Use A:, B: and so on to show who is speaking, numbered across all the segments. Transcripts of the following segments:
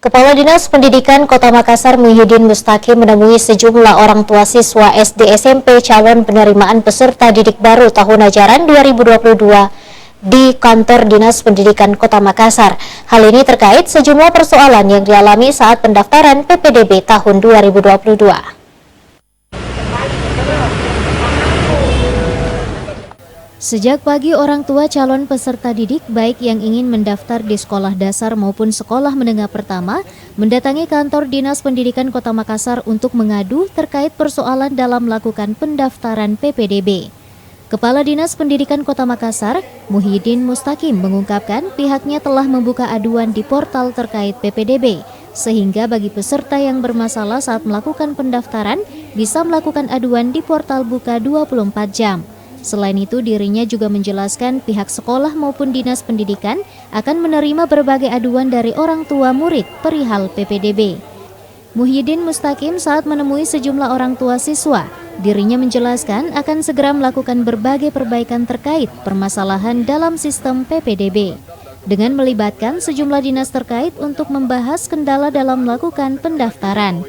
A: Kepala Dinas Pendidikan Kota Makassar Muhyiddin Mustaqim menemui sejumlah orang tua siswa SD SMP calon penerimaan peserta didik baru tahun ajaran 2022 di kantor Dinas Pendidikan Kota Makassar. Hal ini terkait sejumlah persoalan yang dialami saat pendaftaran PPDB tahun 2022. Sejak pagi, orang tua calon peserta didik baik yang ingin mendaftar di sekolah dasar maupun sekolah menengah pertama mendatangi kantor Dinas Pendidikan Kota Makassar untuk mengadu terkait persoalan dalam melakukan pendaftaran PPDB. Kepala Dinas Pendidikan Kota Makassar, Muhyiddin Mustaqim, mengungkapkan pihaknya telah membuka aduan di portal terkait PPDB, sehingga bagi peserta yang bermasalah saat melakukan pendaftaran bisa melakukan aduan di portal buka 24 jam. Selain itu, dirinya juga menjelaskan pihak sekolah maupun dinas pendidikan akan menerima berbagai aduan dari orang tua murid perihal PPDB. Muhyiddin Mustaqim saat menemui sejumlah orang tua siswa, dirinya menjelaskan akan segera melakukan berbagai perbaikan terkait permasalahan dalam sistem PPDB, dengan melibatkan sejumlah dinas terkait untuk membahas kendala dalam melakukan pendaftaran.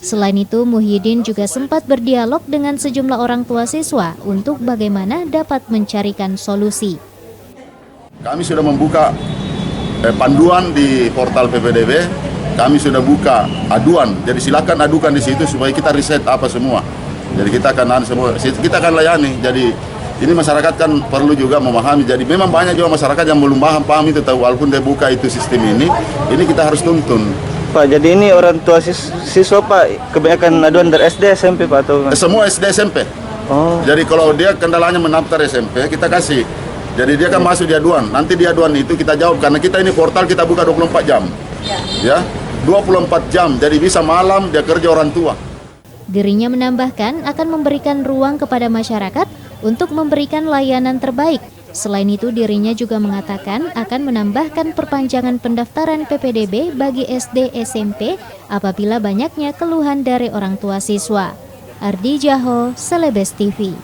A: Selain itu, Muhyiddin juga sempat berdialog dengan sejumlah orang tua siswa untuk bagaimana dapat mencarikan solusi.
B: Kami sudah membuka panduan di portal PPDB, kami sudah buka aduan, jadi silakan adukan di situ supaya kita riset apa semua. Jadi kita akan layani. Jadi ini masyarakat kan perlu juga memahami. Jadi memang banyak juga masyarakat yang belum paham itu, walaupun dia buka itu sistem ini kita harus tuntun.
C: Pak, jadi ini orang tua siswa Pak, kebanyakan aduan dari SD, SMP Pak atau?
B: Semua SD, SMP.
C: Oh.
B: Jadi kalau dia kendalanya mendaftar SMP, kita kasih. Jadi dia kan masuk di aduan. Nanti di aduan itu kita jawab, karena kita ini portal kita buka 24 jam. Ya, 24 jam. Jadi bisa malam dia kerja orang tua.
A: Dirinya menambahkan akan memberikan ruang kepada masyarakat untuk memberikan layanan terbaik. Selain itu, dirinya juga mengatakan akan menambahkan perpanjangan pendaftaran PPDB bagi SD SMP apabila banyaknya keluhan dari orang tua siswa. Ardi Jaho, Celebes TV.